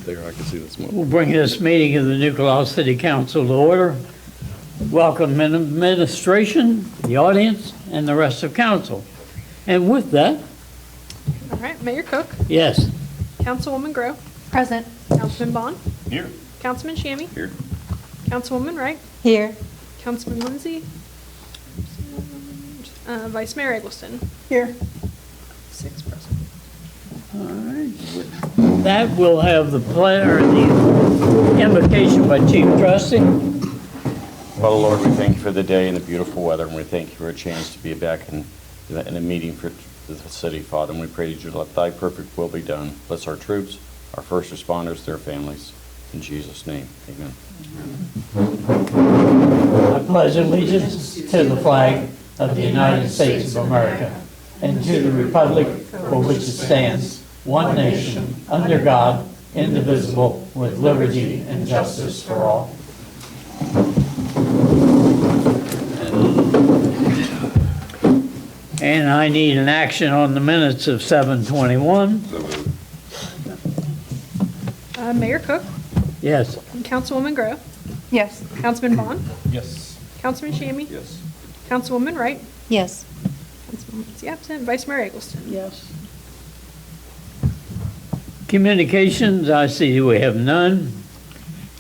there, I can see the smoke. We'll bring this meeting of the New Carlisle City Council to order. Welcome administration, the audience, and the rest of council. And with that, All right, Mayor Cook, yes, Councilwoman Grow, Present. Councilman Bond, Here. Councilman Shammy, Here. Councilwoman Wright, Here. Councilman Lindsay, Vice Mayor Eggleston. Here. 6 present. that will have the pleasure, the invocation by Chief Trustee. Father, Lord, we thank you for the day and the beautiful weather, and we thank you for a chance to be back in a meeting for the city, Father, and we pray that you let thy perfect will be done. Bless our troops, our first responders, their families. In Jesus' name, amen. I pledge allegiance to the flag of the United States of America and to the republic for which it stands, one nation, under God, indivisible, with liberty and justice for all. And I need an action on the minutes of 7:21. Mayor Cook, Yes. Councilwoman Grow, Yes. Councilman Bond, Yes. Councilman Shammy, Yes. Councilwoman Wright, Yes. Councilman Lindsay absent, Vice Mayor Eggleston. Yes. Communications, I see we have none.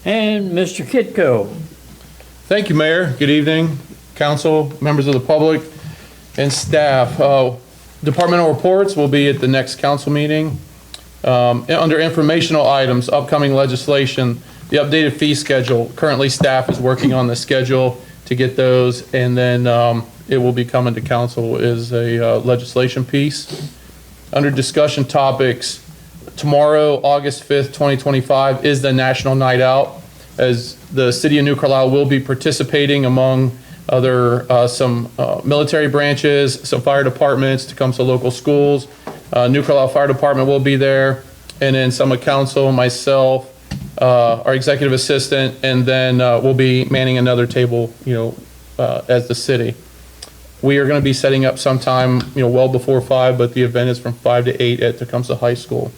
And Mr. Kitco. Thank you, Mayor. Good evening, council, members of the public, and staff. Departmental reports will be at the next council meeting. Under informational items, upcoming legislation, the updated fee schedule. Currently, staff is working on the schedule to get those, and then it will be coming to council as a legislation piece. Under discussion topics, tomorrow, August 5th, 2025, is the National Night Out, as the city of New Carlisle will be participating among other some military branches, some fire departments, Tecumseh local schools. New Carlisle Fire Department will be there, and then some of council, myself, our executive assistant, and then we'll be manning another table, as the city. We are going to be setting up sometime, well before 5, but the event is from 5 to 8 at Tecumseh High School.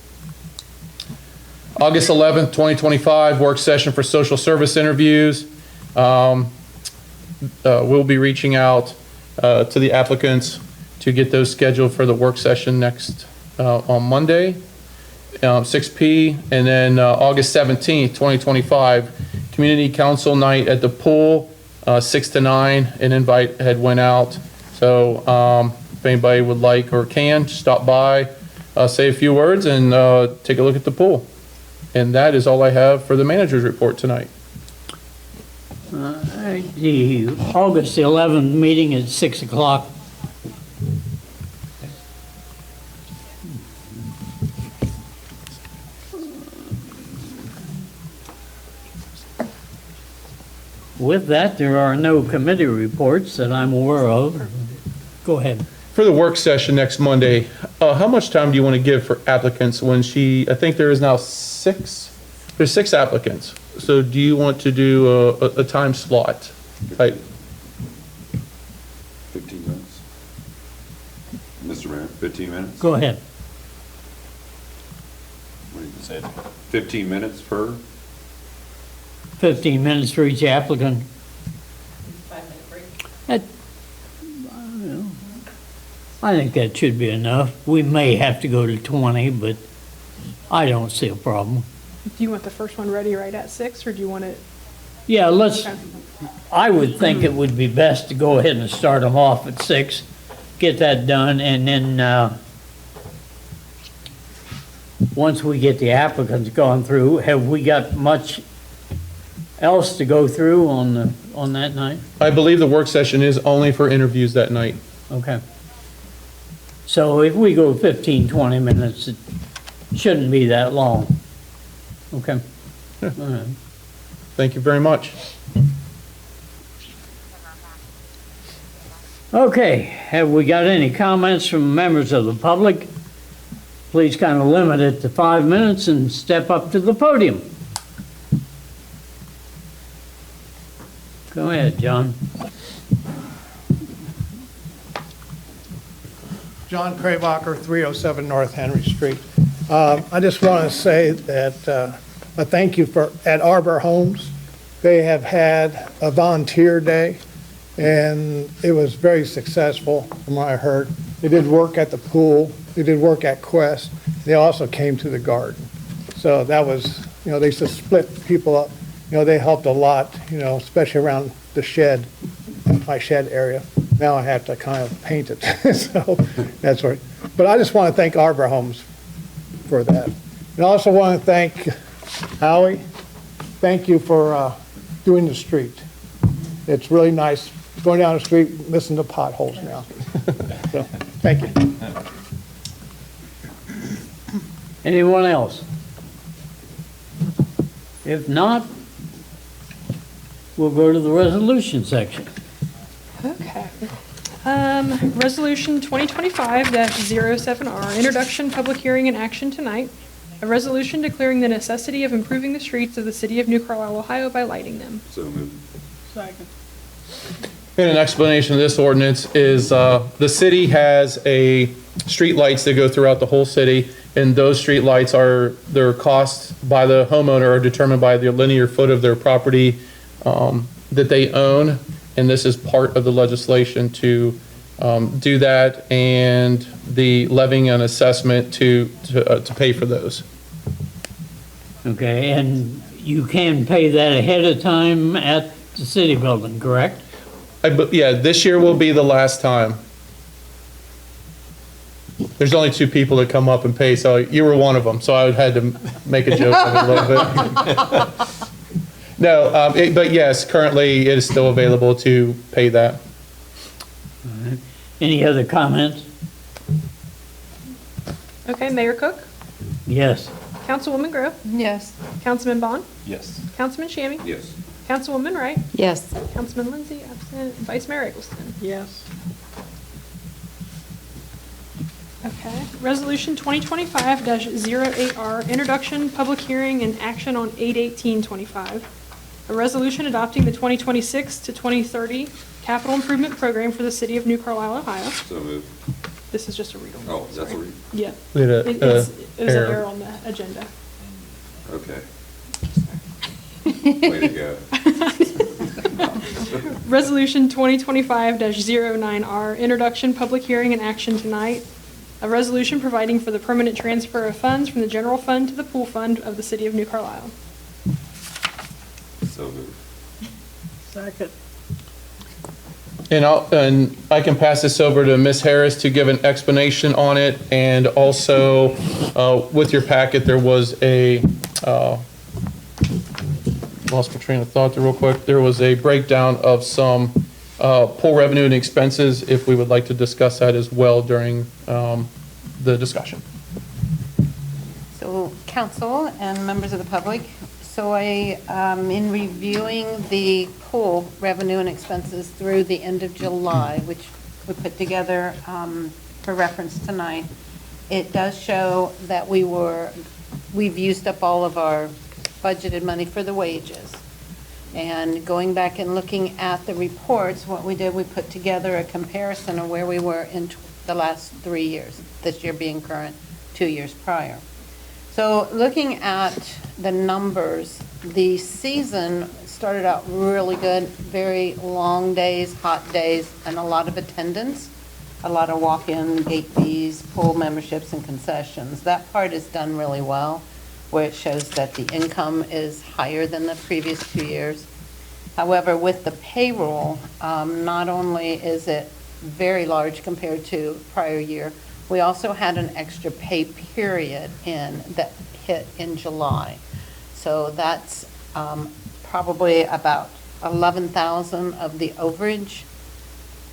August 11th, 2025, work session for social service interviews. We'll be reaching out to the applicants to get those scheduled for the work session next on Monday, 6 p. And then August 17th, 2025, community council night at the pool, 6 to 9. An invite had went out. So if anybody would like or can, stop by, say a few words, and take a look at the pool. And that is all I have for the manager's report tonight. The August 11th meeting at 6 o'clock. With that, there are no committee reports that I'm aware of. Go ahead. For the work session next Monday, how much time do you want to give for applicants when I think there is now 6, there's 6 applicants. So do you want to do a time slot? 15 minutes. Mr. Mayor, 15 minutes? Go ahead. What did you say? 15 minutes per? 15 minutes for each applicant. 5-minute break. That, I think that should be enough. We may have to go to 20, but I don't see a problem. Do you want the first one ready right at 6, or do you want it? Yeah, Okay. I would think it would be best to go ahead and start them off at 6, get that done, and then, once we get the applicants gone through, have we got much else to go through on that night? I believe the work session is only for interviews that night. Okay. So if we go 15, 20 minutes, it shouldn't be that long. Okay. Yeah. All right. Thank you very much. Okay, have we got any comments from members of the public? Please kind of limit it to 5 minutes and step up to the podium. Go ahead, John. John Craybacher, 307 North Henry Street. I just want to say that a thank you at Arbor Homes. They have had a volunteer day, and it was very successful from what I heard. They did work at the pool, they did work at Quest, they also came to the garden. So that was, they used to split people up. They helped a lot, especially around the shed, my shed area. Now I have to kind of paint it, so that's right. But I just want to thank Arbor Homes for that. And I also want to thank Howie. Thank you for doing the street. It's really nice going down the street, missing the potholes now. So, thank you. Anyone else? If not, we'll go to the resolution section. Okay. Resolution 2025-07R, introduction, public hearing, and action tonight. A resolution declaring the necessity of improving the streets of the city of New Carlisle, Ohio by lighting them. So moved. And an explanation of this ordinance is, the city has street lights that go throughout the whole city, and those street lights their costs by the homeowner are determined by the linear foot of their property, that they own. And this is part of the legislation to, do that, and the levying an assessment to pay for those. Okay, and you can pay that ahead of time at the city building, correct? Yeah, this year will be the last time. There's only 2 people that come up and pay, so you were one of them, so I had to make a joke of it a little bit. No, but yes, currently it is still available to pay that. Any other comments? Okay, Mayor Cook, Yes. Councilwoman Grove, Yes. Councilman Bond, Yes. Councilman Shammy, Yes. Councilwoman Wright, Yes. Councilman Lindsay, absent, Vice Mayor Eggleston. Yes. Okay. Resolution 2025-08R, introduction, public hearing, and action on 8/18/25. A resolution adopting the 2026 to 2030 capital improvement program for the city of New Carlisle, Ohio. So moved. This is just a read only. Oh, that's a sorry. read. Yeah. We had It- It's a an error. error on the agenda. Okay. Way to go. Resolution 2025-09R, introduction, public hearing, and action tonight. A resolution providing for the permanent transfer of funds from the general fund to the pool fund of the city of New Carlisle. So moved. And I can pass this over to Ms. Harris to give an explanation on it. And also, with your packet, there was lost my train of thought there real quick. There was a breakdown of some pool revenue and expenses, if we would like to discuss that as well during the discussion. So, council and members of the public, so in reviewing the pool revenue and expenses through the end of July, which we put together for reference tonight, it does show that we've used up all of our budgeted money for the wages. And going back and looking at the reports, what we did, we put together a comparison of where we were in the last 3 years, this year being current, 2 years prior. So looking at the numbers, the season started out really good, very long days, hot days, and a lot of attendance, a lot of walk-in gate fees, pool memberships, and concessions. That part is done really well, where it shows that the income is higher than the previous 2 years. However, with the payroll, not only is it very large compared to prior year, we also had an extra pay period that hit in July. So that's probably about 11,000 of the overage.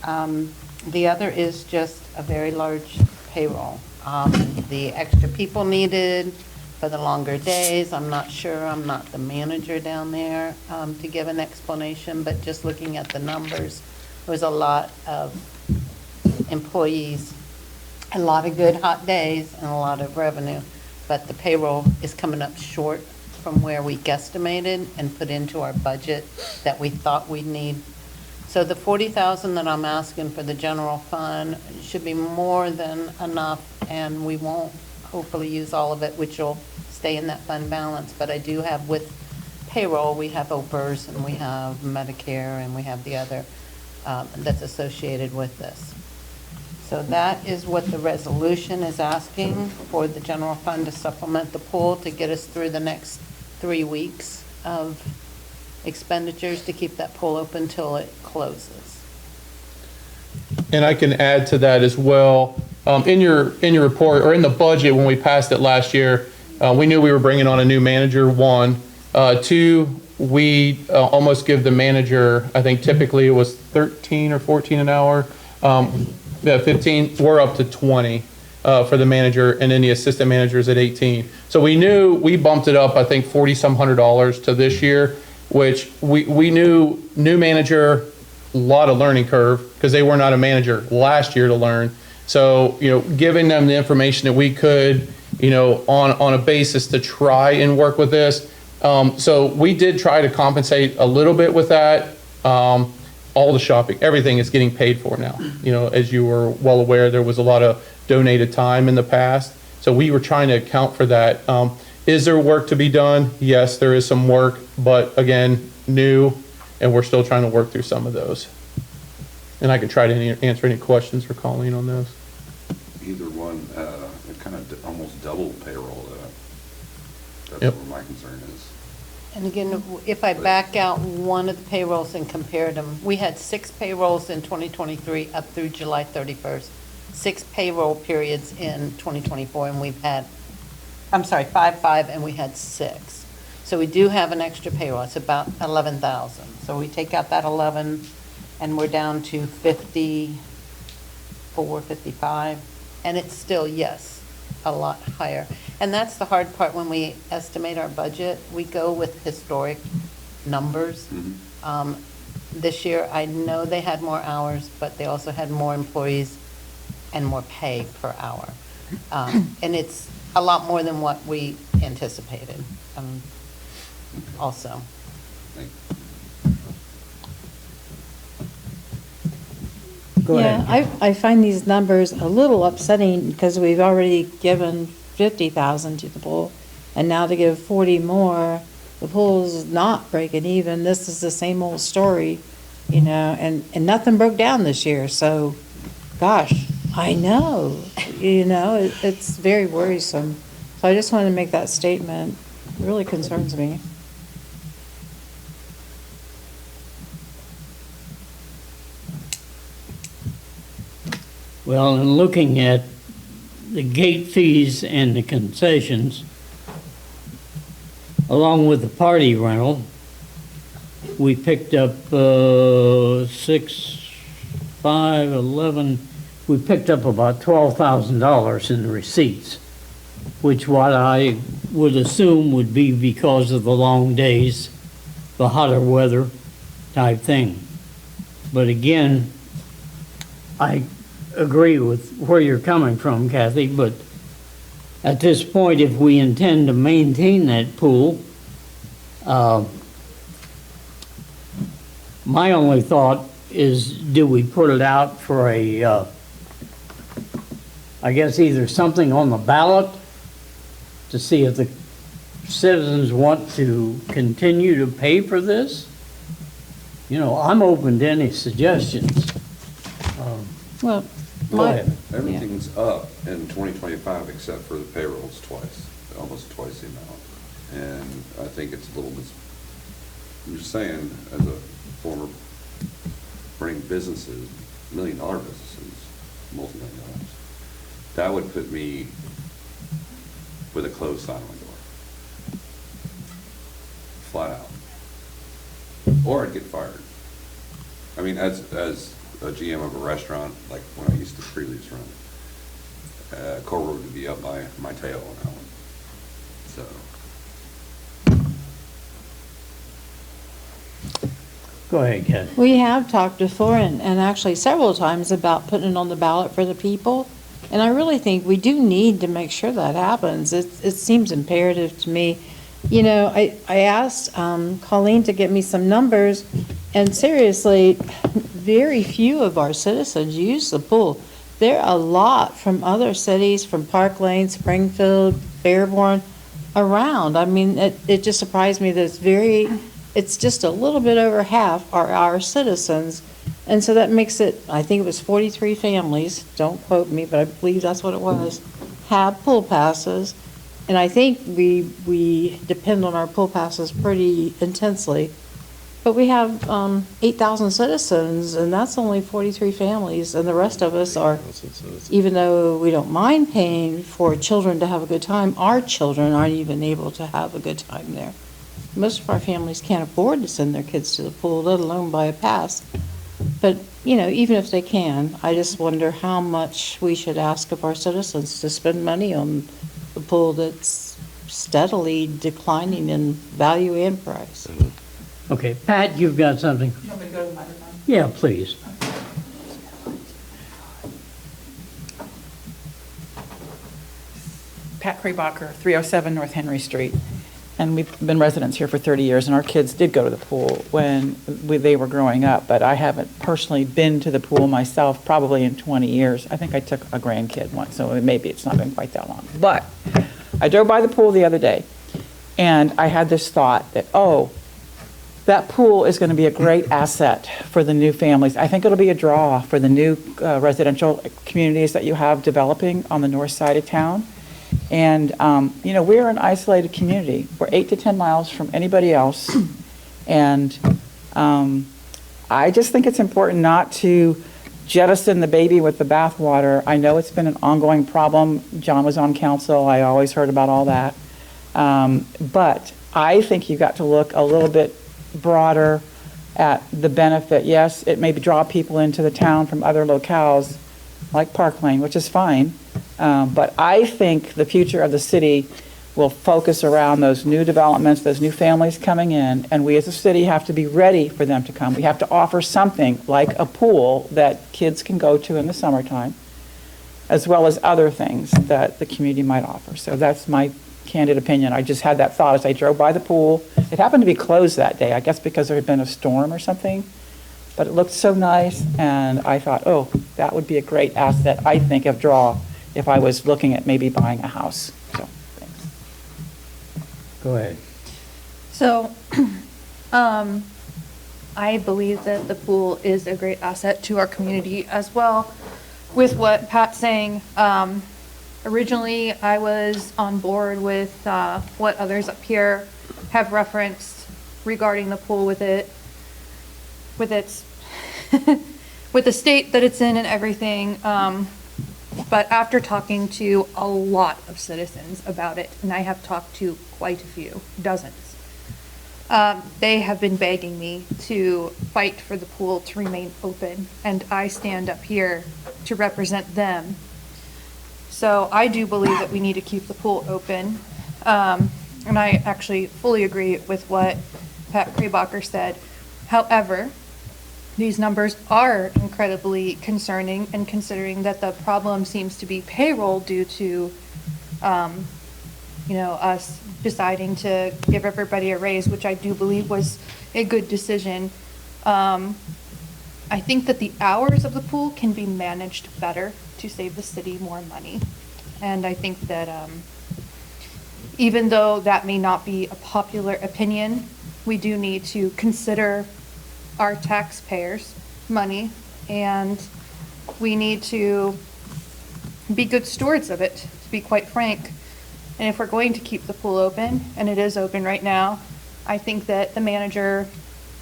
The other is just a very large payroll. The extra people needed for the longer days, I'm not sure, I'm not the manager down there to give an explanation, but just looking at the numbers, there was a lot of employees, a lot of good hot days, and a lot of revenue, but the payroll is coming up short from where we guesstimated and put into our budget that we thought we'd need. So the 40,000 that I'm asking for the general fund should be more than enough, and we won't hopefully use all of it, which will stay in that fund balance, but I do have with payroll, we have OPERS and we have Medicare and we have the other that's associated with this. So that is what the resolution is asking for the general fund to supplement the pool to get us through the next 3 weeks of expenditures to keep that pool open till it closes. And I can add to that as well. In your report, or in the budget, when we passed it last year, we knew we were bringing on a new manager, 1. 2, we almost give the manager, I think typically it was 13 or 14 an hour. Yeah, 15, we're up to 20 for the manager, and then the assistant manager is at 18. So we knew, we bumped it up, I think, $40-some hundred to this year, which we knew new manager, a lot of learning curve, because they were not a manager last year to learn. So, giving them the information that we could, on a basis to try and work with this. So we did try to compensate a little bit with that. All the shopping, everything is getting paid for now. As you were well aware, there was a lot of donated time in the past. So we were trying to account for that. Is there work to be done? Yes, there is some work, but again, new, and we're still trying to work through some of those. And I can try to answer any questions for Colleen on those. Either one, it kind of almost double payroll. That's Yep. where my concern is. And again, if I back out one of the payrolls and compared them, we had 6 payrolls in 2023 up through July 31st, 6 payroll periods in 2024, and we've had, 5, and we had 6. So we do have an extra payroll. It's about 11,000. So we take out that 11, and we're down to 54, 55, and it's still, yes, a lot higher. And that's the hard part when we estimate our budget. We go with historic numbers. This year, I know they had more hours, but they also had more employees and more pay per hour. And it's a lot more than what we anticipated also. Thank Go Yeah, ahead. I find these numbers a little upsetting because we've already given 50,000 to the pool, and now to give 40 more, the pool's not breaking even. This is the same old story, and nothing broke down this year, so, gosh, I know, it's very worrisome. So I just wanted to make that statement. It really concerns me. Well, in looking at the gate fees and the concessions, along with the party rental, we picked up 6, 5, 11, we picked up about $12,000 in the receipts, which what I would assume would be because of the long days, the hotter weather type thing. But again, I agree with where you're coming from, Kathy, but at this point, if we intend to maintain that pool, my only thought is, do we put it out for I guess either something on the ballot to see if the citizens want to continue to pay for this? I'm open to any suggestions. Well, Go ahead. Everything's up in 2025 except for the payrolls almost twice the amount. And I think it's a little I'm just saying, as a former running businesses, $1 million businesses, multi-million dollars, that would put me with a closed sign on my door. Flat out. Or I'd get fired. I mean, as a GM of a restaurant, like when I used to pre-lease run, Core Road would be up my tail on that one. So. Go ahead, Kathy. we have talked before and actually several times about putting it on the ballot for the people. And I really think we do need to make sure that happens. It seems imperative to me. I asked Colleen to get me some numbers, and seriously, very few of our citizens use the pool. There are a lot from other cities, from Park Lane, Springfield, Fairborn. around. I mean, it just surprised me that it's just a little bit over half are our citizens. And so that makes it, I think it was 43 families, don't quote me, but I believe that's what it was, have pool passes. And I think we depend on our pool passes pretty intensely. But we have 8,000 citizens, and that's only 43 families, and the rest of us are, even though we don't mind paying for children to have a good time, our children aren't even able to have a good time there. Most of our families can't afford to send their kids to the pool, let alone buy a pass. But, you know, even if they can, I just wonder how much we should ask of our citizens to spend money on the pool that's steadily declining in value and price. Okay, Pat, you've got something? You want me to go to the microphone? Yeah, please. Pat Krabacher, 307 North Henry Street. And we've been residents here for 30 years, and our kids did go to the pool when they were growing up, but I haven't personally been to the pool myself probably in 20 years. I think I took a grandkid once, so maybe it's not been quite that long. But I drove by the pool the other day, and I had this thought that, oh, that pool is going to be a great asset for the new families. I think it'll be a draw for the new residential communities that you have developing on the north side of town. And, you know, we're an isolated community. We're 8 to 10 miles from anybody else. And I just think it's important not to jettison the baby with the bathwater. I know it's been an ongoing problem. John was on council. I always heard about all that. But I think you've got to look a little bit broader at the benefit. Yes, it may draw people into the town from other locales like Park Lane, which is fine. But I think the future of the city will focus around those new developments, those new families coming in, and we as a city have to be ready for them to come. We have to offer something like a pool that kids can go to in the summertime, as well as other things that the community might offer. So that's my candid opinion. I just had that thought as I drove by the pool. It happened to be closed that day, I guess because there had been a storm or something. But it looked so nice, and I thought, oh, that would be a great asset, I think, of draw if I was looking at maybe buying a house. So, thanks. Go ahead. So, I believe that the pool is a great asset to our community as well. With what Pat's saying, originally I was on board with what others up here have referenced regarding the pool with its with the state that it's in and everything. But after talking to a lot of citizens about it, and I have talked to quite a few, dozens, they have been begging me to fight for the pool to remain open, and I stand up here to represent them. So I do believe that we need to keep the pool open. And I actually fully agree with what Pat Krabacher said. However, these numbers are incredibly concerning, and considering that the problem seems to be payroll due to, us deciding to give everybody a raise, which I do believe was a good decision. I think that the hours of the pool can be managed better to save the city more money. And I think that even though that may not be a popular opinion, we do need to consider our taxpayers' money, and we need to be good stewards of it, to be quite frank. And if we're going to keep the pool open, and it is open right now, I think that the manager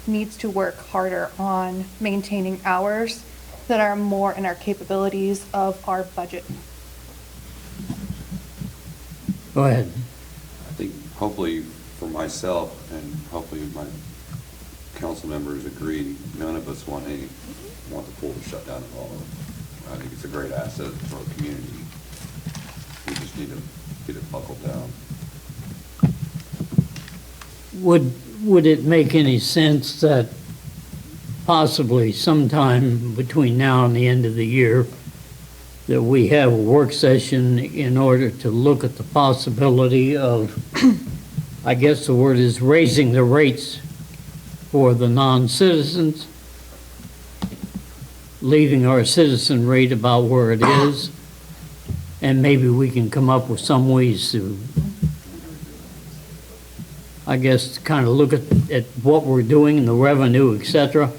needs to work harder on maintaining hours that are more in our capabilities of our budget. Go ahead. I think hopefully for myself, and hopefully my council members agree, none of us want the pool to shut down at all. I think it's a great asset for our community. We just need to get it buckled down. Would it make any sense that possibly sometime between now and the end of the year that we have a work session in order to look at the possibility of, I guess the word is raising the rates for the non-citizens, leaving our citizen rate about where it is, and maybe we can come up with some ways to I guess, to kind of look at what we're doing and the revenue, et cetera.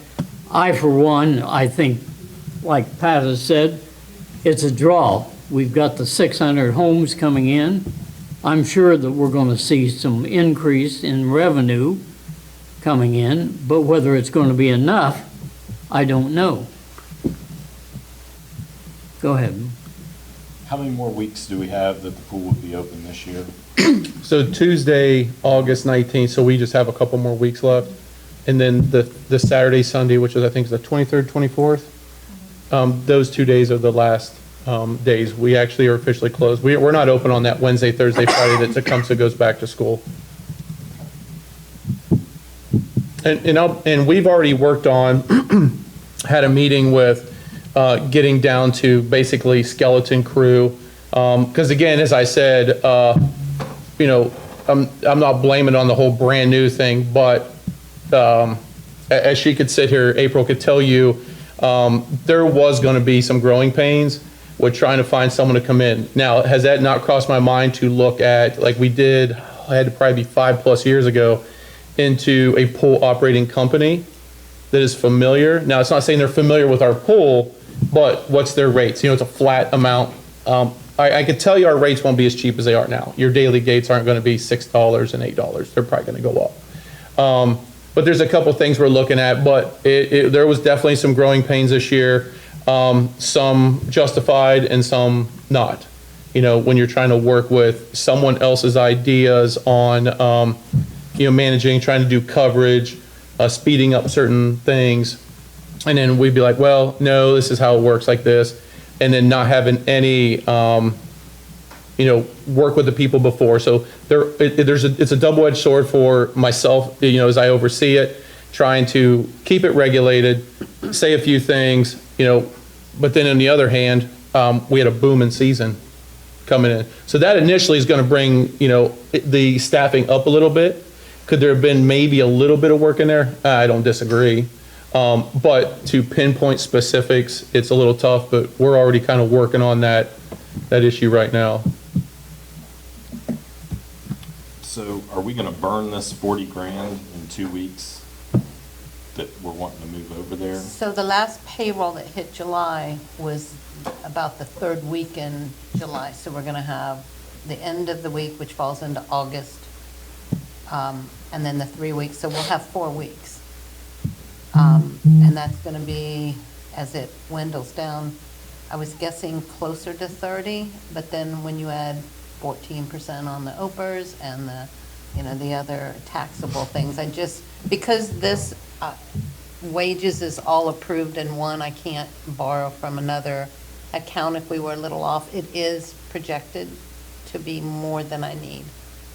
I, for one, I think, like Pat has said, it's a draw. We've got the 600 homes coming in. I'm sure that we're going to see some increase in revenue coming in, but whether it's going to be enough, I don't know. Go ahead. How many more weeks do we have that the pool would be open this year? So Tuesday, August 19th, so we just have a couple more weeks left. And then the Saturday, Sunday, which is, I think, is the 23rd, 24th. Those 2 days are the last days. We actually are officially closed. We're not open on that Wednesday, Thursday, Friday that Tecumseh goes back to school. And we've already worked on, had a meeting with getting down to basically skeleton crew. Because again, as I said, you know, I'm not blaming it on the whole brand new thing, but as she could sit here, April could tell you, there was going to be some growing pains with trying to find someone to come in. Now, has that not crossed my mind to look at, like we did, I had to probably be 5+ years ago, into a pool operating company that is familiar. Now, it's not saying they're familiar with our pool, but what's their rates? You know, it's a flat amount. I could tell you our rates won't be as cheap as they are now. Your daily gates aren't going to be $6 and $8. They're probably going to go up. But there's a couple things we're looking at, but there was definitely some growing pains this year, some justified and some not. You know, when you're trying to work with someone else's ideas on, you know, managing, trying to do coverage, speeding up certain things. And then we'd be like, well, no, this is how it works like this. And then not having any, you know, work with the people before. So it's a double-edged sword for myself, you know, as I oversee it, trying to keep it regulated, say a few things, you know, but then on the other hand, we had a booming season coming in. So that initially is going to bring, you know, the staffing up a little bit. Could there have been maybe a little bit of work in there? I don't disagree. But to pinpoint specifics, it's a little tough, but we're already kind of working on that issue right now. So are we going to burn this 40 grand in 2 weeks that we're wanting to move over there? So the last payroll that hit July was about the third week in July. So we're going to have the end of the week, which falls into August, and then the 3 weeks. So we'll have 4 weeks. And that's going to be, as it dwindles down, I was guessing closer to 30, but then when you add 14% on the OPERS and the, you know, the other taxable things, because this wages is all approved in one, I can't borrow from another account if we were a little off. It is projected to be more than I need,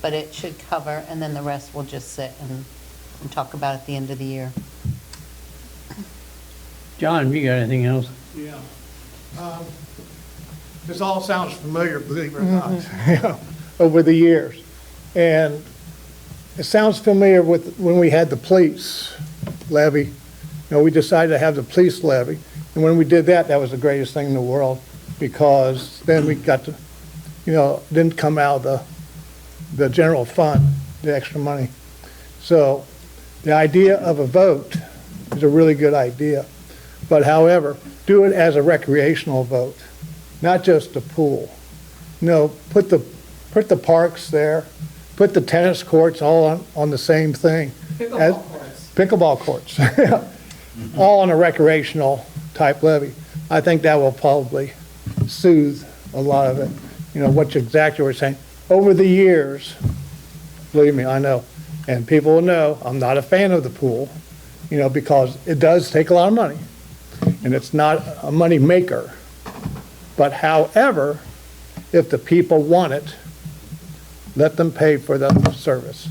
but it should cover, and then the rest will just sit and talk about at the end of the year. John, have you got anything else? Yeah. This all sounds familiar, believe it or not, you know, over the years. And it sounds familiar with when we had the police levy. You know, we decided to have the police levy. And when we did that, that was the greatest thing in the world, because then we got to, you know, didn't come out of the general fund, the extra money. So the idea of a vote is a really good idea. But however, do it as a recreational vote, not just the pool. You know, put the parks there, put the tennis courts all on the same thing. Pickleball courts. All on a recreational type levy. I think that will probably soothe a lot of it. You know, what exactly we're saying. Over the years, believe me, I know, and people will know, I'm not a fan of the pool, you know, because it does take a lot of money. And it's not a money maker. But however, if the people want it, let them pay for the service.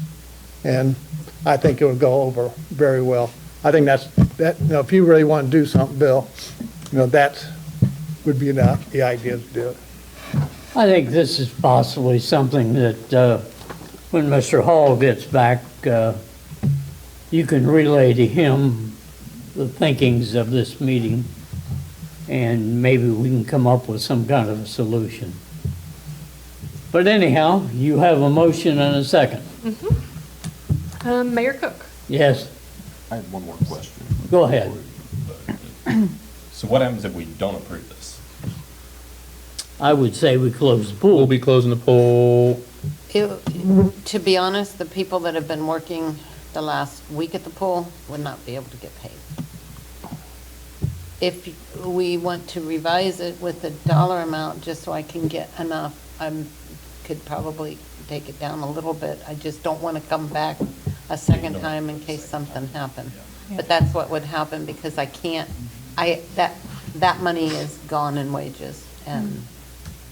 And I think it would go over very well. I think that, you know, if you really want to do something, Bill, you know, that would be the idea to do it. I think this is possibly something that when Mr. Hall gets back, you can relay to him the thinkings of this meeting, and maybe we can come up with some kind of a solution. But anyhow, you have a motion and a second. Mayor Cook. Yes, I had one more question. go ahead. So what happens if we don't approve this? I would say we close the We'll pool. be closing the pool. To be honest, the people that have been working the last week at the pool would not be able to get paid. If we want to revise it with the dollar amount, just so I can get enough, could probably take it down a little bit. I just don't want to come back a second time in case something happened. But that's what would happen, because I can't, that money is gone in wages, and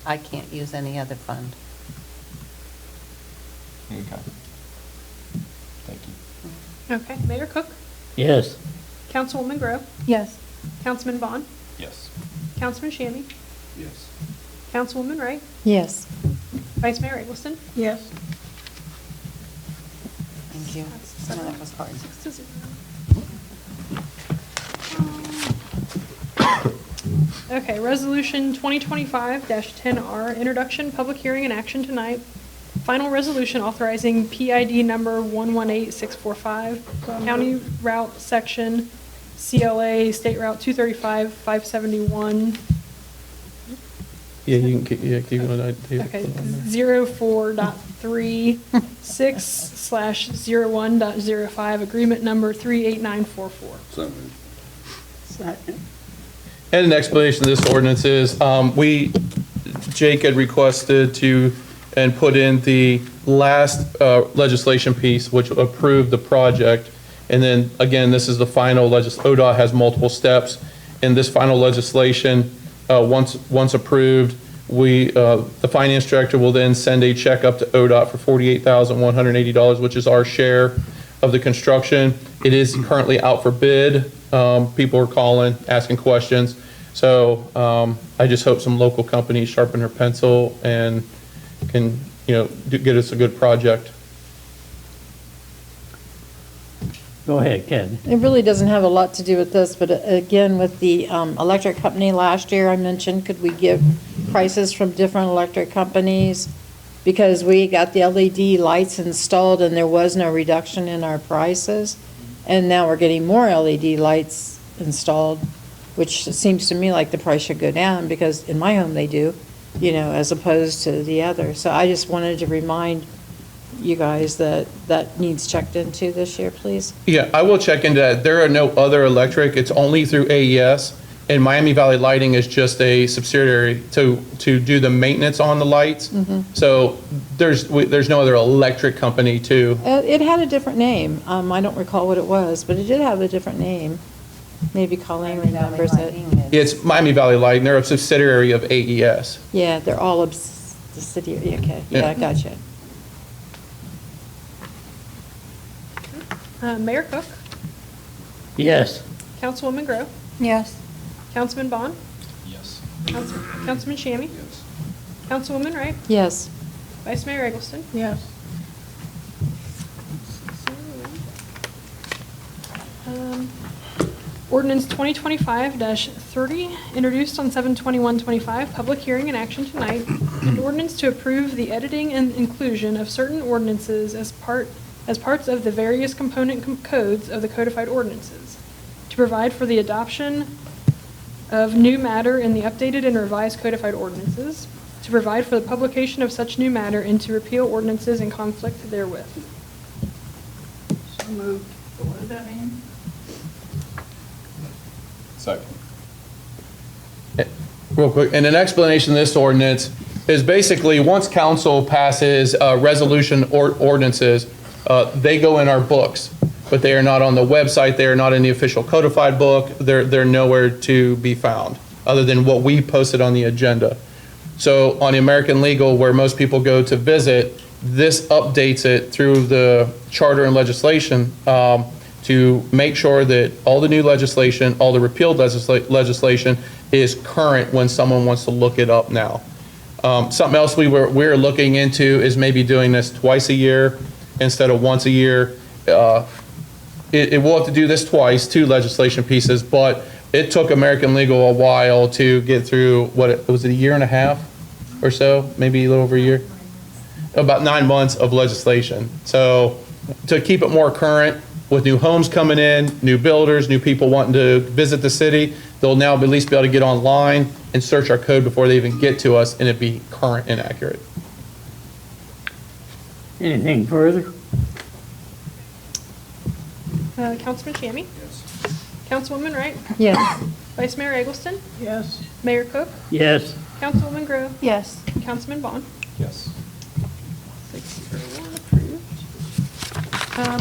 I can't use any other fund. Okay. Thank you. Okay, Mayor Cook, Yes, Councilwoman Grove, Yes. Councilman Bond, Yes. Councilman Shammy, Yes. Councilwoman Wright, Yes. Vice Mayor Eggleston. Yes. Thank you. Some of that was hard. 6-0. Okay, Resolution 2025-10R, Introduction, Public Hearing, and Action tonight. Final resolution authorizing PID number 118645, County Route Section, CLA, State Route 235, 571, Yeah, you can keep, keep going. okay, 04.36/01.05, agreement number 38944. So moved. And an explanation of this ordinance is, Jake had requested to, and put in the last legislation piece, which approved the project. And then, again, this is the final ODOT has multiple steps. And this final legislation, once approved, the finance director will then send a check up to ODOT for $48,180, which is our share of the construction. It is currently out for bid. People are calling, asking questions. So I just hope some local companies sharpen their pencil and can, get us a good project. go ahead, Ken. It really doesn't have a lot to do with this, but again, with the electric company last year, I mentioned, could we give prices from different electric companies? Because we got the LED lights installed and there was no reduction in our prices. And now we're getting more LED lights installed, which seems to me like the price should go down, because in my home they do, as opposed to the other. So I just wanted to remind you guys that that needs checked into this year, please. Yeah, I will check into that. There are no other electric. It's only through AES. And Miami Valley Lighting is just a subsidiary to do the maintenance on the lights. So there's no other electric company too. It had a different name. I don't recall what it was, but it did have a different name. Maybe Colleen remembers it. It's Miami Valley Lighting. They're a subsidiary of AES. Yeah, they're all subsidiary, okay. Yeah, I gotcha. Mayor Cook, Yes, Councilwoman Grove, Yes. Councilman Bond, Yes. Councilman Shammy, Yes. Councilwoman Wright, Yes. Vice Mayor Eggleston. Yes. Ordinance 2025-30, introduced on 7/21/25, public hearing and action tonight. An ordinance to approve the editing and inclusion of certain ordinances as parts of the various component codes of the codified ordinances, to provide for the adoption of new matter in the updated and revised codified ordinances, to provide for the publication of such new matter, and to repeal ordinances in conflict therewith. So moved. What does that mean? Second. Real quick, and an explanation of this ordinance is basically, once council passes resolution ordinances, they go in our books, but they are not on the website, they are not in the official codified book, they're nowhere to be found, other than what we posted on the agenda. So on the American Legal, where most people go to visit, this updates it through the charter and legislation to make sure that all the new legislation, all the repealed legislation is current when someone wants to look it up now. Something else we're looking into is maybe doing this twice a year instead of once a year. It will have to do this twice, 2 legislation pieces, but it took American Legal a while to get through, was it a year and a half or so? Maybe a little over a year? About 9 months of legislation. So to keep it more current with new homes coming in, new builders, new people wanting to visit the city. They'll now at least be able to get online and search our code before they even get to us, and it be current and accurate. Anything further? Councilman Shammy? Yes. Councilwoman Wright? Yes. Vice Mayor Eggleston? Yes. Mayor Cook? Yes. Councilwoman Grove? Yes. And Councilman Bond? Yes. 601 approved.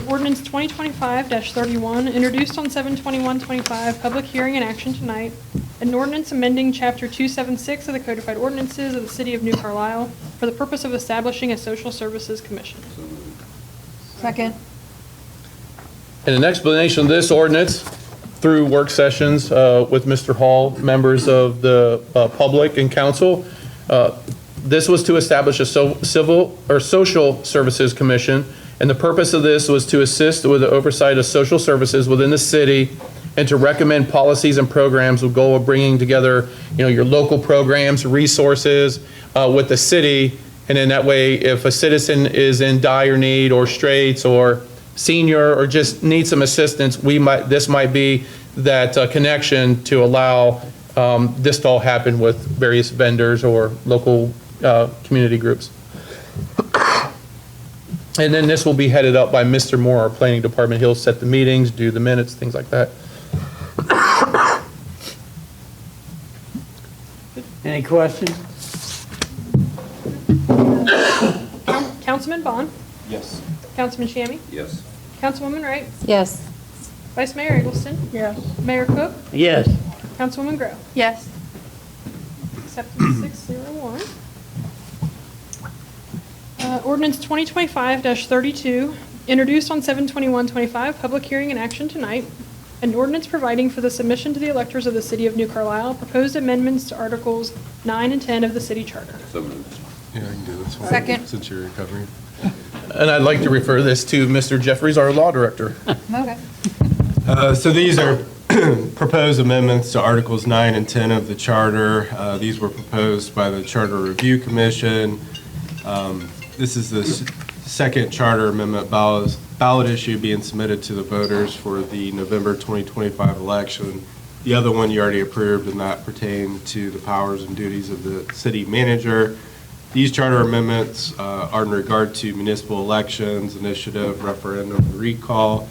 Ordinance 2025-31, introduced on 7/21/25, public hearing and action tonight. An ordinance amending Chapter 276 of the Codified Ordinances of the City of New Carlisle for the purpose of establishing a social services commission. So moved. Second. And an explanation of this ordinance through work sessions with Mr. Hall, members of the public and council. This was to establish a civil or social services commission, and the purpose of this was to assist with the oversight of social services within the city and to recommend policies and programs with the goal of bringing together, your local programs, resources with the city. And in that way, if a citizen is in dire need or straits or senior or just needs some assistance, this might be that connection to allow this to all happen with various vendors or local community groups. And then this will be headed up by Mr. Moore, our planning department. He'll set the meetings, do the minutes, things like that. Any questions? Councilman Bond? Yes. Councilman Shammy? Yes. Councilwoman Wright? Yes. Vice Mayor Eggleston? Yes. Mayor Cook? Yes. Councilwoman Grove? Yes. Acceptance 601. Ordinance 2025-32, introduced on 7/21/25, public hearing and action tonight. An ordinance providing for the submission to the electors of the City of New Carlisle, proposed amendments to Articles 9 and 10 of the city charter. So moved. Yeah, I can do this one. Second. Since you're recovering. And I'd like to refer this to Mr. Jeffries, our law director. Okay. So these are proposed amendments to Articles 9 and 10 of the charter. These were proposed by the Charter Review Commission. This is the second charter amendment ballot issue being submitted to the voters for the November 2025 election. The other one you already approved, and that pertained to the powers and duties of the city manager. These charter amendments are in regard to municipal elections, initiative, referendum, and recall.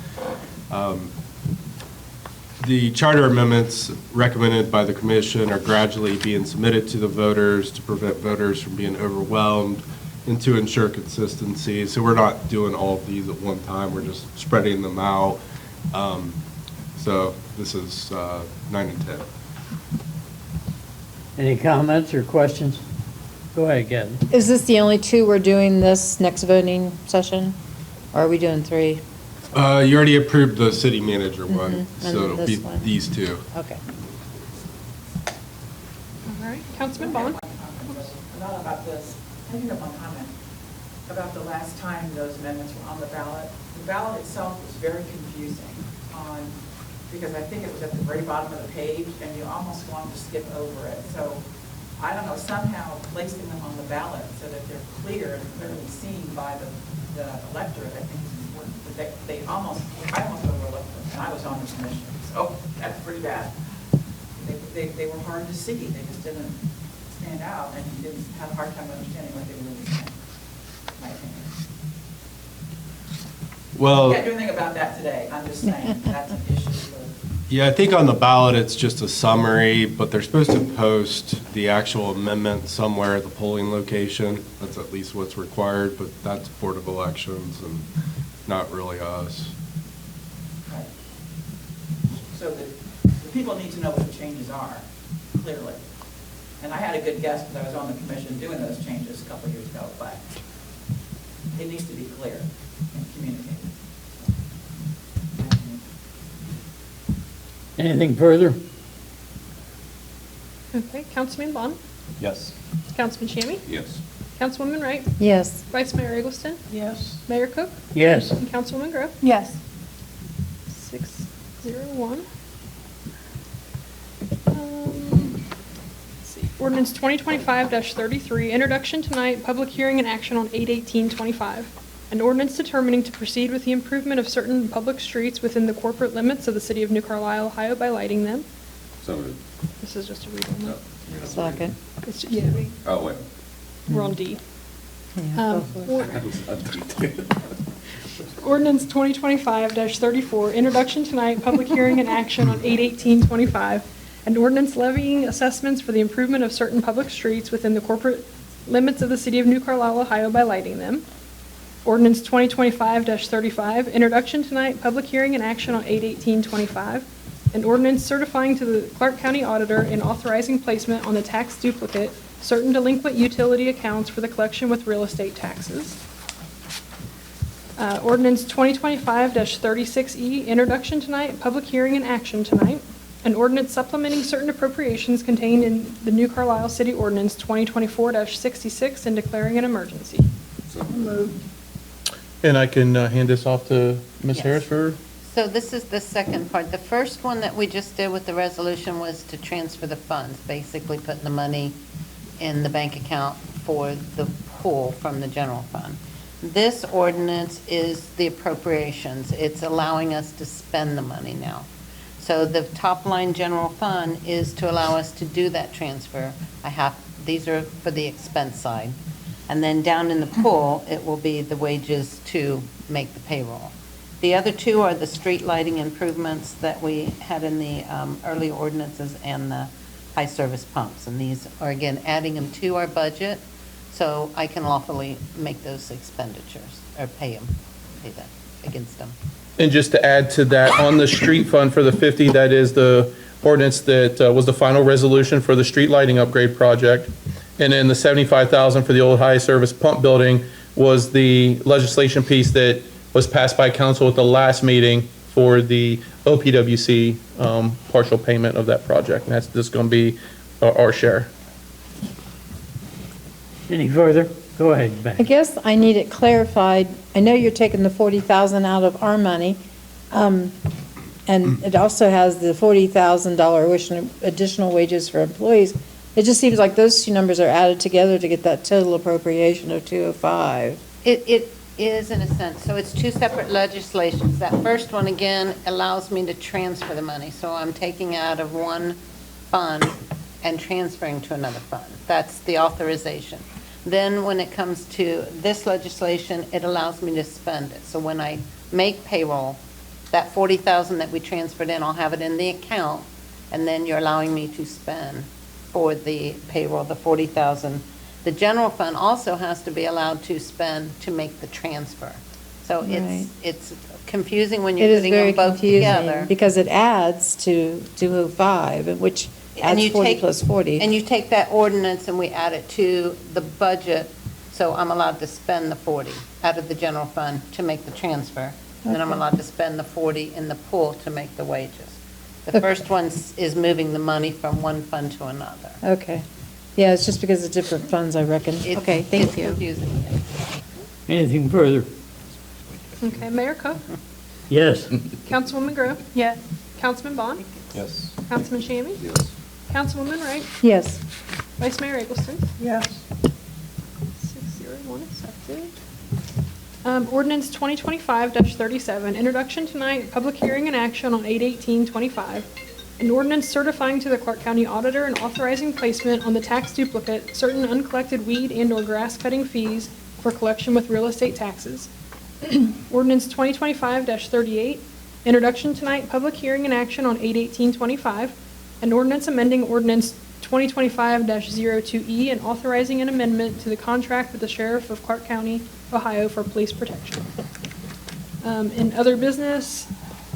The charter amendments recommended by the commission are gradually being submitted to the voters to prevent voters from being overwhelmed and to ensure consistency. So we're not doing all of these at one time, we're just spreading them out. So this is 9 and 10. Any comments or questions? Go ahead, Gavin. Is this the only two we're doing this next voting session? Or are we doing three? You already approved the city manager one, And so it'll be this one. these two. Okay. All right, Councilman Bond? Not about this. I think of one comment about the last time those amendments were on the ballot. The ballot itself was very confusing because I think it was at the very bottom of the page and you almost wanted to skip over it. So I don't know, somehow placing them on the ballot so that they're clear and clearly seen by the electorate, I think is important. But I almost overlooked them, and I was on the commission, so that's pretty bad. They were hard to see, they just didn't stand out, and you didn't have a hard time understanding what they were really saying, in my opinion. Well, Can't do anything about that today, I'm just saying, that's an issue. yeah, I think on the ballot, it's just a summary, but they're supposed to post the actual amendment somewhere at the polling location. That's at least what's required, but that's Board of Elections and not really us. Right. So the people need to know what the changes are, clearly. And I had a good guess because I was on the commission doing those changes a couple of years ago, but it needs to be clear and communicated. Anything further? Okay, Councilman Bond? Yes. Councilman Shammy? Yes. Councilwoman Wright? Yes. Vice Mayor Eggleston? Yes. Mayor Cook? Yes. And Councilwoman Grove? Yes. 601. Let's see. Ordinance 2025-33, introduction tonight, public hearing and action on 8/18/25. An ordinance determining to proceed with the improvement of certain public streets within the corporate limits of the city of New Carlisle, Ohio by lighting them. So moved. This is just a read only. Second. Yeah, Oh, wait. we're on D. Yeah, go for it. Ordinance 2025-34, introduction tonight, public hearing and action on 8/18/25. An ordinance levying assessments for the improvement of certain public streets within the corporate limits of the city of New Carlisle, Ohio by lighting them. Ordinance 2025-35, introduction tonight, public hearing and action on 8/18/25. An ordinance certifying to the Clark County Auditor and authorizing placement on the tax duplicate certain delinquent utility accounts for the collection with real estate taxes. Ordinance 2025-36E, introduction tonight, public hearing and action tonight. An ordinance supplementing certain appropriations contained in the New Carlisle City Ordinance 2024-66 and declaring an emergency. So moved. And I can hand this off to Ms. Yes. Harris for, So this is the second part. The first one that we just did with the resolution was to transfer the funds, basically putting the money in the bank account for the pool from the general fund. This ordinance is the appropriations. It's allowing us to spend the money now. So the top line general fund is to allow us to do that transfer. These are for the expense side. And then down in the pool, it will be the wages to make the payroll. The other two are the street lighting improvements that we had in the early ordinances and the high service pumps. And these are, again, adding them to our budget so I can lawfully make those expenditures or pay that against them. and just to add to that, on the street fund for the 50, that is the ordinance that was the final resolution for the street lighting upgrade project. And then the 75,000 for the old high service pump building was the legislation piece that was passed by council at the last meeting for the OPWC partial payment of that project. And that's just going to be our share. Any further? Go ahead, I Becky. guess I need it clarified. I know you're taking the 40,000 out of our money, and it also has the $40,000 additional wages for employees. It just seems like those two numbers are added together to get that total appropriation of 205. It is in a sense, so it's two separate legislations. That first one, again, allows me to transfer the money, so I'm taking out of one fund and transferring to another fund. That's the authorization. Then when it comes to this legislation, it allows me to spend it. So when I make payroll, that 40,000 that we transferred in, I'll have it in the account, and then you're allowing me to spend for the payroll, the 40,000. The general fund also has to be allowed to spend to make the transfer. So Right. it's confusing when It you're is putting very them both confusing, together. because it adds to 205, which And you adds 40 take- plus 40. And you take that ordinance and we add it to the budget, so I'm allowed to spend the 40 out of the general fund to make the transfer. And then I'm Okay. allowed to spend the 40 in the pool to make the wages. The first one is moving the money from one fund to another. Okay. Yeah, it's just because of different funds, I reckon. It's- Okay, thank It's you. confusing. Anything further? Okay, Mayor Cook, Yes. Councilwoman Grove, Yes. Councilman Bond, Yes. Councilman Shammy, Yes. Councilwoman Wright, Yes. Vice Mayor Eggleston. Yes. 601 accepted. Ordinance 2025-37, introduction tonight, public hearing and action on 8/18/25. An ordinance certifying to the Clark County Auditor and authorizing placement on the tax duplicate certain uncollected weed and/or grass cutting fees for collection with real estate taxes. Ordinance 2025-38, introduction tonight, public hearing and action on 8/18/25. An ordinance amending ordinance 2025-02E and authorizing an amendment to the contract with the Sheriff of Clark County, Ohio for police protection. In other business,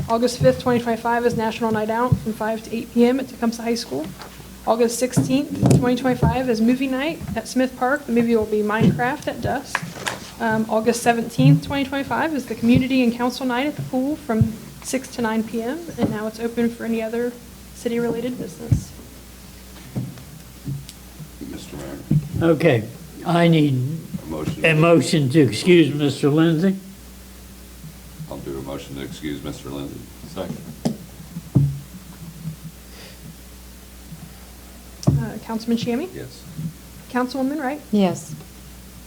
August 5th, 2025 is National Night Out from 5 to 8 p.m. at Tecumseh High School. August 16th, 2025 is Movie Night at Smith Park. The movie will be Minecraft at dusk. August 17th, 2025 is the Community and Council Night at the pool from 6 to 9 p.m. And now it's open for any other city-related business. Mr. Mayor, Okay, I need a motion. a motion to excuse Mr. Lindsay. I'll do a motion to excuse Mr. Lindsay. Second. Councilman Shammy? Yes. Councilwoman Wright? Yes.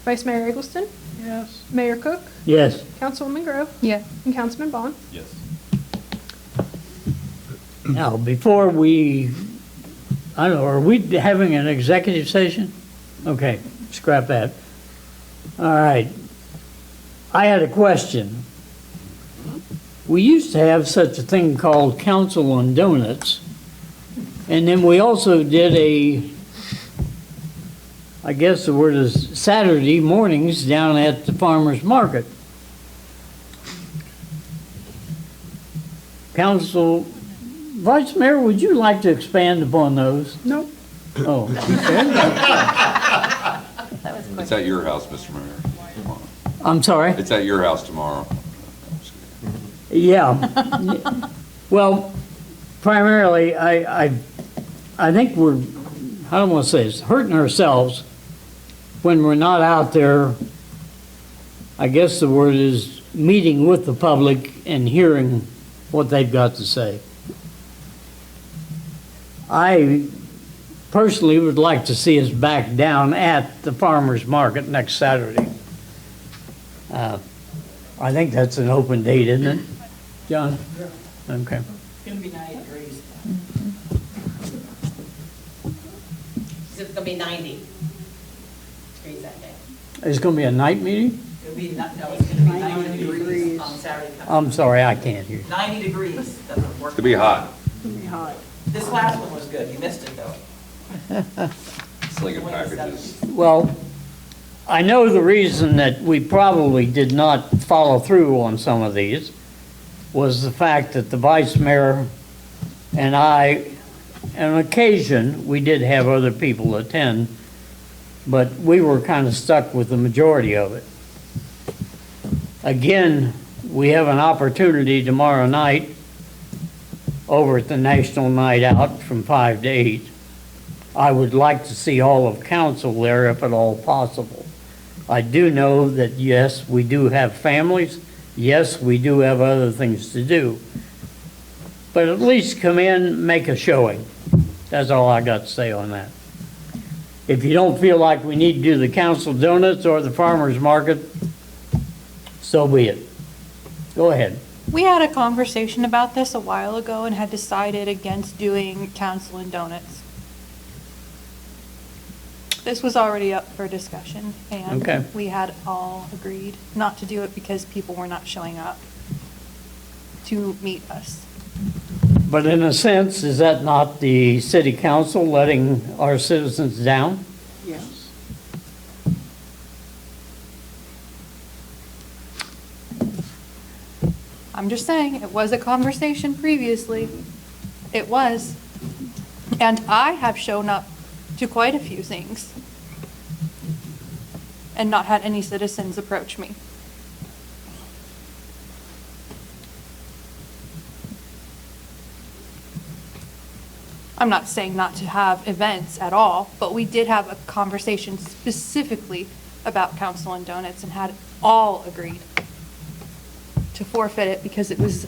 Vice Mayor Eggleston? Yes. Mayor Cook, Yes. Councilwoman Grove, Yes. and Councilman Bond. Yes. Now, before we, I don't know, are we having an executive session? Okay, scrap that. All right. I had a question. We used to have such a thing called Council on Donuts, and then we also did I guess the word is Saturday mornings down at the farmer's market. Council, Vice Mayor, would you like to expand upon those? No. Oh, okay. It's at your house, Mr. Mayor. Come on. I'm sorry? It's at your house tomorrow. Yeah. Well, primarily, I think we're, I don't want to say this, hurting ourselves when we're not out there, I guess the word is meeting with the public and hearing what they've got to say. I personally would like to see us back down at the farmer's market next Saturday. I think that's an open date, isn't it, John? Okay. It's going to be 90 degrees. It's gonna be 90 degrees that day. It's going to be a night meeting? It'll be, no, it's going to be 90 degrees on Saturday. I'm sorry, I can't hear you. 90 degrees. It's to be hot. This last one was good. You missed it, though. Slinging packages. Well, I know the reason that we probably did not follow through on some of these was the fact that the vice mayor and I, on occasion, we did have other people attend, but we were kind of stuck with the majority of it. Again, we have an opportunity tomorrow night over at the National Night Out from 5 to 8. I would like to see all of council there if at all possible. I do know that, yes, we do have families. Yes, we do have other things to do. But at least come in, make a showing. That's all I got to say on that. If you don't feel like we need to do the council donuts or the farmer's market, so be it. Go ahead. We had a conversation about this a while ago and had decided against doing council and donuts. This was already up for discussion, and Okay. we had all agreed not to do it because people were not showing up to meet us. But in a sense, is that not the city council letting our citizens down? Yes. I'm just saying, it was a conversation previously. It was. And I have shown up to quite a few things and not had any citizens approach me. I'm not saying not to have events at all, but we did have a conversation specifically about council and donuts and had all agreed to forfeit it because it was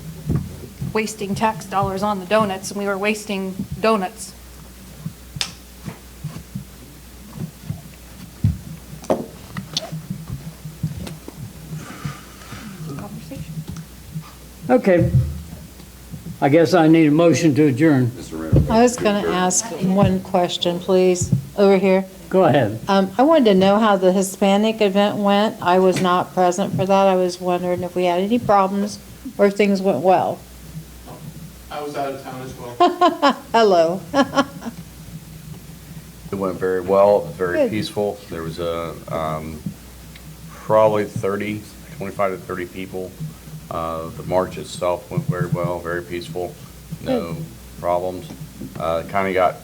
wasting tax dollars on the donuts and we were wasting donuts. Conversation. Okay. I guess I need a motion to adjourn. Mr. Mayor. I was going to ask one question, please, over here. Go ahead. I wanted to know how the Hispanic event went. I was not present for that. I was wondering if we had any problems or if things went well. I was out of town as well. Hello. It went very well, it was very Good. peaceful. There was probably 25 to 30 people. The march itself went very well, very peaceful, no problems. Kind of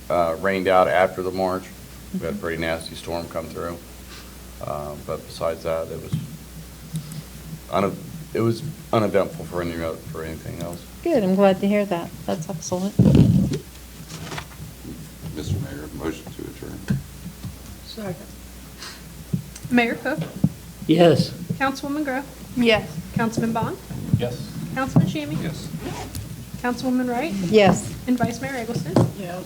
got rained out after the march. We had a pretty nasty storm come through. But besides that, it was uneventful for anything else. Good, I'm glad to hear that. That's excellent. Mr. Mayor, motion to adjourn. Mayor Cook, Yes. Councilwoman Grove, Yes. Councilman Bond, Yes. Councilman Shammy, Yes. Councilwoman Wright, Yes. and Vice Mayor Eggleston. Yes.